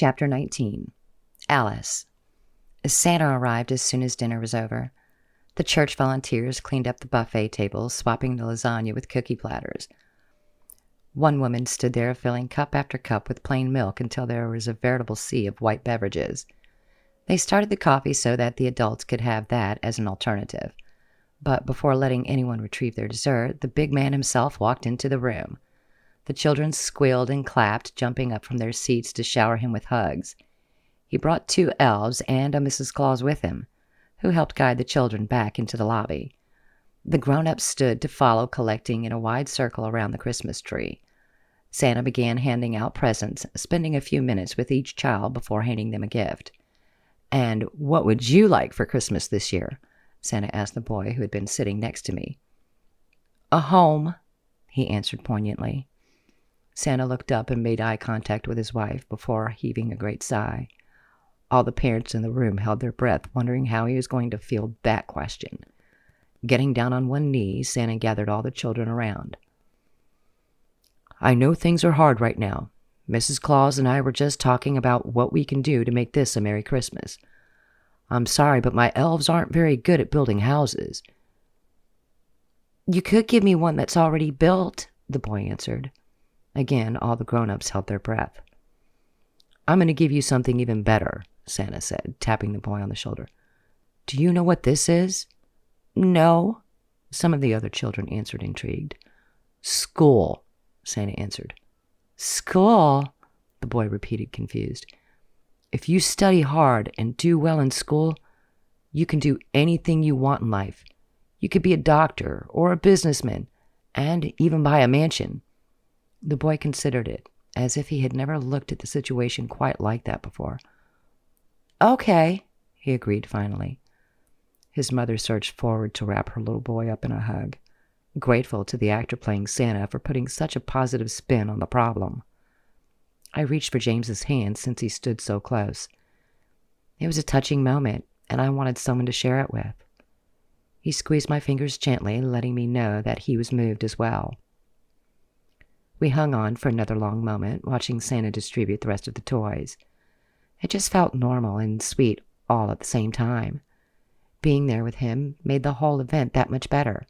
Chapter 19. Alice. Santa arrived as soon as dinner was over. The church volunteers cleaned up the buffet tables, swapping the lasagna with cookie platters. One woman stood there filling cup after cup with plain milk until there was a veritable sea of white beverages. They started the coffee so that the adults could have that as an alternative. But before letting anyone retrieve their dessert, the big man himself walked into the room. The children squealed and clapped, jumping up from their seats to shower him with hugs. He brought 2 elves and a Mrs. Claus with him, who helped guide the children back into the lobby. The grown-ups stood to follow, collecting in a wide circle around the Christmas tree. Santa began handing out presents, spending a few minutes with each child before handing them a gift. "And what would you like for Christmas this year?" Santa asked the boy who had been sitting next to me. "A home," he answered poignantly. Santa looked up and made eye contact with his wife before heaving a great sigh. All the parents in the room held their breath, wondering how he was going to field that question. Getting down on one knee, Santa gathered all the children around. "I know things are hard right now. Mrs. Claus and I were just talking about what we can do to make this a Merry Christmas. I'm sorry, but my elves aren't very good at building houses." "You could give me one that's already built," the boy answered. Again, all the grown-ups held their breath. "I'm going to give you something even better," Santa said, tapping the boy on the shoulder. "Do you know what this is?" "No," some of the other children answered, intrigued. "School," Santa answered. "School?" the boy repeated, confused. "If you study hard and do well in school, you can do anything you want in life. You could be a doctor or a businessman, and even buy a mansion." The boy considered it, as if he had never looked at the situation quite like that before. "Okay," he agreed finally. His mother surged forward to wrap her little boy up in a hug, grateful to the actor playing Santa for putting such a positive spin on the problem. I reached for James's hand since he stood so close. It was a touching moment, and I wanted someone to share it with. He squeezed my fingers gently, letting me know that he was moved as well. We hung on for another long moment, watching Santa distribute the rest of the toys. It just felt normal and sweet all at the same time. Being there with him made the whole event that much better.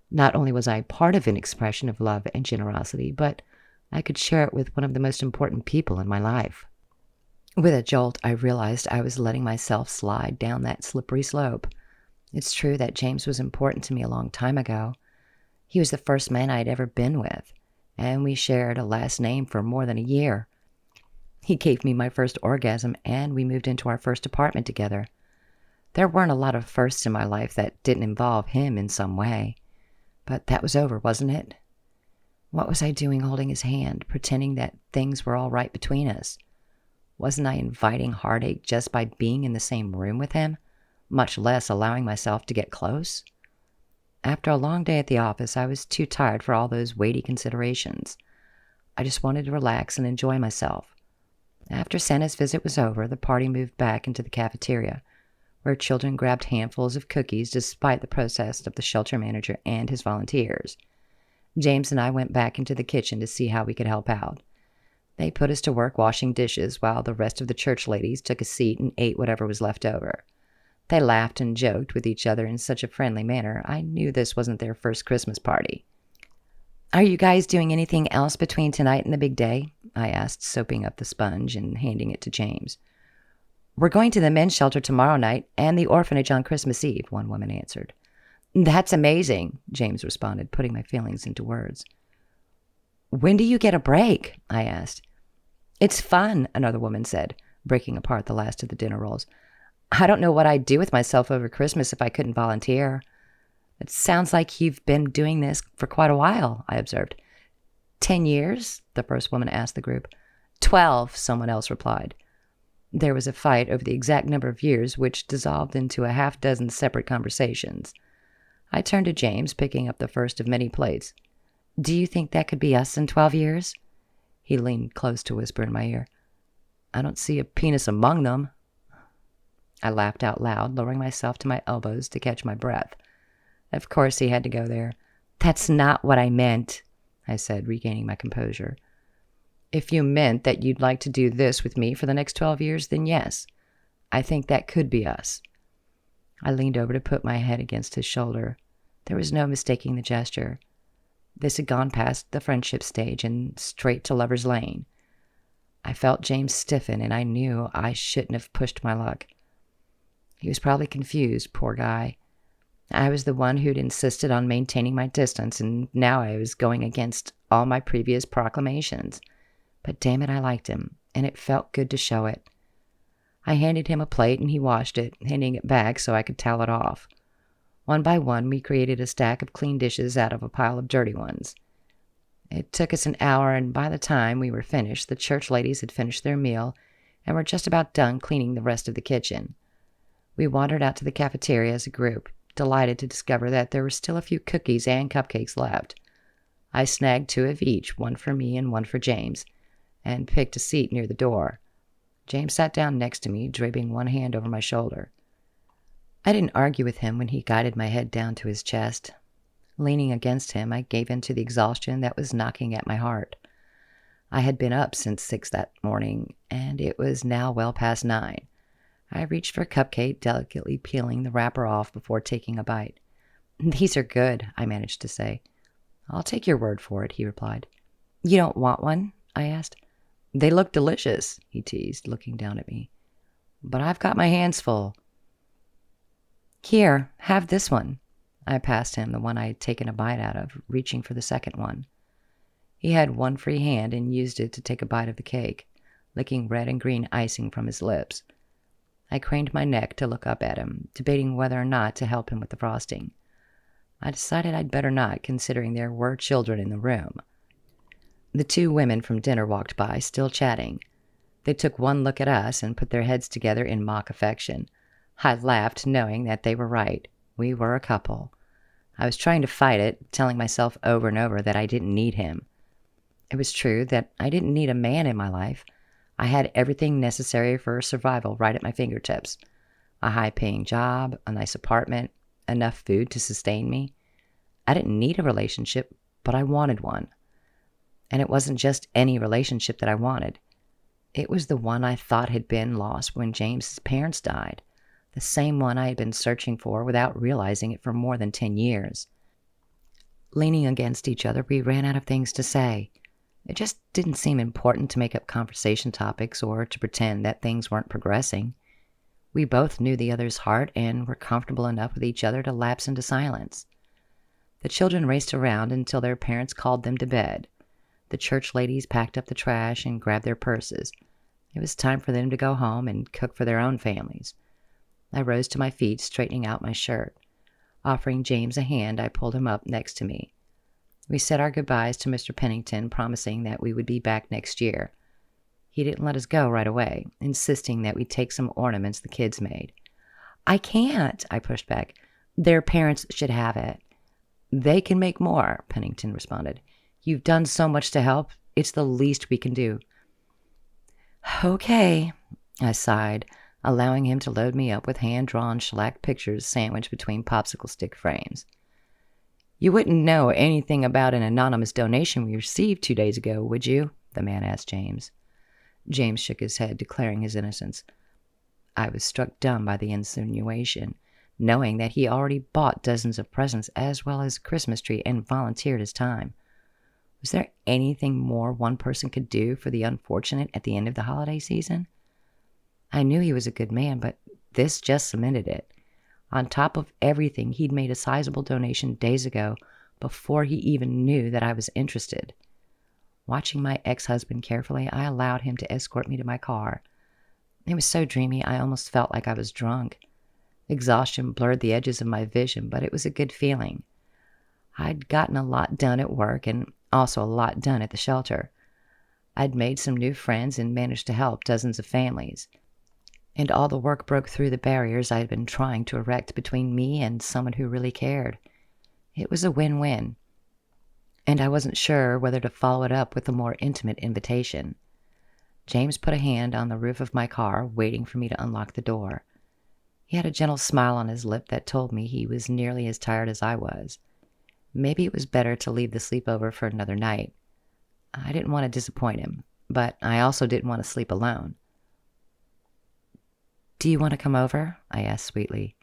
Not only was I part of an expression of love and generosity, but I could share it with one of the most important people in my life. With a jolt, I realized I was letting myself slide down that slippery slope. It's true that James was important to me a long time ago. He was the first man I had ever been with, and we shared a last name for more than a year. He gave me my first orgasm, and we moved into our first apartment together. There weren't a lot of firsts in my life that didn't involve him in some way. But that was over, wasn't it? What was I doing holding his hand, pretending that things were all right between us? Wasn't I inviting heartache just by being in the same room with him, much less allowing myself to get close? After a long day at the office, I was too tired for all those weighty considerations. I just wanted to relax and enjoy myself. After Santa's visit was over, the party moved back into the cafeteria, where children grabbed handfuls of cookies despite the protest of the shelter manager and his volunteers. James and I went back into the kitchen to see how we could help out. They put us to work washing dishes while the rest of the church ladies took a seat and ate whatever was left over. They laughed and joked with each other in such a friendly manner, I knew this wasn't their first Christmas party. "Are you guys doing anything else between tonight and the big day?" I asked, soaping up the sponge and handing it to James. "We're going to the men's shelter tomorrow night and the orphanage on Christmas Eve," one woman answered. "That's amazing," James responded, putting my feelings into words. "When do you get a break?" I asked. "It's fun," another woman said, breaking apart the last of the dinner rolls. "I don't know what I'd do with myself over Christmas if I couldn't volunteer." "It sounds like you've been doing this for quite a while," I observed. 10 years? The first woman asked the group. 12, someone else replied. There was a fight over the exact number of years, which dissolved into a half-dozen separate conversations. I turned to James, picking up the first of many plates. "Do you think that could be us in 12 years? He leaned close to whisper in my ear. "I don't see a penis among them." I laughed out loud, lowering myself to my elbows to catch my breath. Of course he had to go there. "That's not what I meant," I said, regaining my composure. If you meant that you'd like to do this with me for the next 12 years, then yes, I think that could be us. I leaned over to put my head against his shoulder. There was no mistaking the gesture. This had gone past the friendship stage and straight to lover's lane. I felt James stiffen, and I knew I shouldn't have pushed my luck. He was probably confused, poor guy. I was the one who'd insisted on maintaining my distance, and now I was going against all my previous proclamations. But damn it, I liked him, and it felt good to show it. I handed him a plate, and he washed it, handing it back so I could towel it off. One by one, we created a stack of clean dishes out of a pile of dirty ones. It took us an hour, and by the time we were finished, the church ladies had finished their meal and were just about done cleaning the rest of the kitchen. We wandered out to the cafeteria as a group, delighted to discover that there were still a few cookies and cupcakes left. I snagged 2 of each, one for me and one for James, and picked a seat near the door. James sat down next to me, draping one hand over my shoulder. I didn't argue with him when he guided my head down to his chest. Leaning against him, I gave in to the exhaustion that was knocking at my heart. I had been up since 6 that morning, and it was now well past 9. I reached for a cupcake, delicately peeling the wrapper off before taking a bite. "These are good," I managed to say. "I'll take your word for it," he replied. "You don't want one?" I asked. "They look delicious," he teased, looking down at me. "But I've got my hands full." "Here, have this one." I passed him the one I had taken a bite out of, reaching for the second one. He had one free hand and used it to take a bite of the cake, licking red and green icing from his lips. I craned my neck to look up at him, debating whether or not to help him with the frosting. I decided I'd better not, considering there were children in the room. The 2 women from dinner walked by, still chatting. They took one look at us and put their heads together in mock affection. I laughed, knowing that they were right. We were a couple. I was trying to fight it, telling myself over and over that I didn't need him. It was true that I didn't need a man in my life. I had everything necessary for survival right at my fingertips. A high-paying job, a nice apartment, enough food to sustain me. I didn't need a relationship, but I wanted one. And it wasn't just any relationship that I wanted. It was the one I thought had been lost when James's parents died. The same one I had been searching for without realizing it for more than 10 years. Leaning against each other, we ran out of things to say. It just didn't seem important to make up conversation topics or to pretend that things weren't progressing. We both knew the other's heart and were comfortable enough with each other to lapse into silence. The children raced around until their parents called them to bed. The church ladies packed up the trash and grabbed their purses. It was time for them to go home and cook for their own families. I rose to my feet, straightening out my shirt. Offering James a hand, I pulled him up next to me. We said our goodbyes to Mr. Pennington, promising that we would be back next year. He didn't let us go right away, insisting that we take some ornaments the kids made. "I can't," I pushed back. "Their parents should have it." "They can make more," Pennington responded. "You've done so much to help. It's the least we can do." "Okay," I sighed, allowing him to load me up with hand-drawn shellac pictures sandwiched between popsicle stick frames. "You wouldn't know anything about an anonymous donation we received 2 days ago, would you?" the man asked James. James shook his head, declaring his innocence. I was struck dumb by the insinuation, knowing that he already bought dozens of presents as well as a Christmas tree and volunteered his time. Was there anything more one person could do for the unfortunate at the end of the holiday season? I knew he was a good man, but this just cemented it. On top of everything, he'd made a sizable donation days ago before he even knew that I was interested. Watching my ex-husband carefully, I allowed him to escort me to my car. It was so dreamy, I almost felt like I was drunk. Exhaustion blurred the edges of my vision, but it was a good feeling. I'd gotten a lot done at work and also a lot done at the shelter. I'd made some new friends and managed to help dozens of families. And all the work broke through the barriers I had been trying to erect between me and someone who really cared. It was a win-win. And I wasn't sure whether to follow it up with a more intimate invitation. James put a hand on the roof of my car, waiting for me to unlock the door. He had a gentle smile on his lip that told me he was nearly as tired as I was. Maybe it was better to leave the sleepover for another night. I didn't want to disappoint him, but I also didn't want to sleep alone. "Do you want to come over?" I asked sweetly.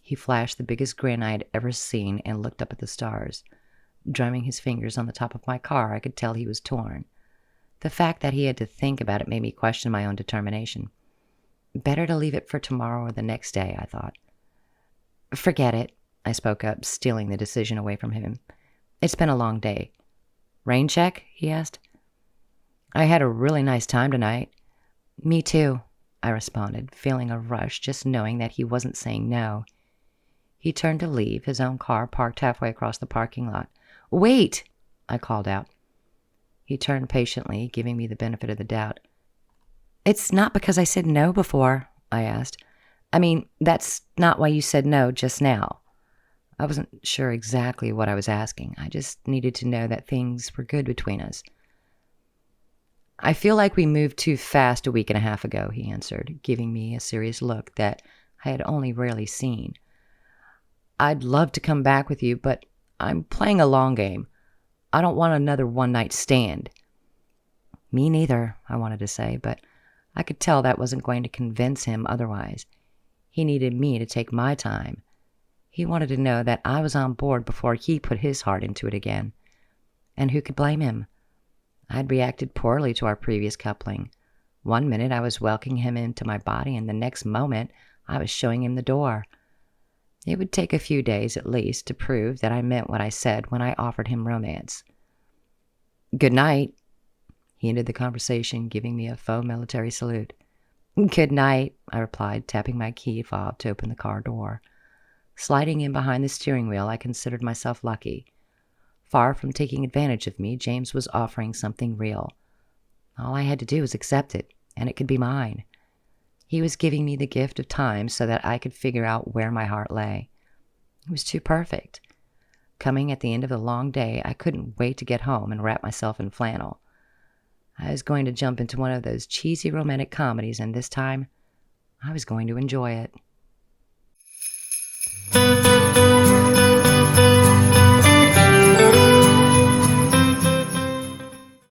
He flashed the biggest grin I had ever seen and looked up at the stars. Drumming his fingers on the top of my car, I could tell he was torn. The fact that he had to think about it made me question my own determination. Better to leave it for tomorrow or the next day, I thought. "Forget it," I spoke up, stealing the decision away from him. "It's been a long day." "Rain check?" he asked. "I had a really nice time tonight." "Me too," I responded, feeling a rush just knowing that he wasn't saying no. He turned to leave, his own car parked halfway across the parking lot. "Wait!" I called out. He turned patiently, giving me the benefit of the doubt. "It's not because I said no before?" I asked. "I mean, that's not why you said no just now." I wasn't sure exactly what I was asking. I just needed to know that things were good between us. "I feel like we moved too fast a week and a half ago," he answered, giving me a serious look that I had only rarely seen. "I'd love to come back with you, but I'm playing a long game. I don't want another one-night stand." "Me neither," I wanted to say, but I could tell that wasn't going to convince him otherwise. He needed me to take my time. He wanted to know that I was on board before he put his heart into it again. And who could blame him? I'd reacted poorly to our previous coupling. One minute I was welcoming him into my body, and the next moment I was showing him the door. It would take a few days at least to prove that I meant what I said when I offered him romance. "Good night." He ended the conversation, giving me a faux military salute. "Good night," I replied, tapping my key fob to open the car door. Sliding in behind the steering wheel, I considered myself lucky. Far from taking advantage of me, James was offering something real. All I had to do was accept it, and it could be mine. He was giving me the gift of time so that I could figure out where my heart lay. It was too perfect. Coming at the end of a long day, I couldn't wait to get home and wrap myself in flannel. I was going to jump into one of those cheesy romantic comedies, and this time, I was going to enjoy it.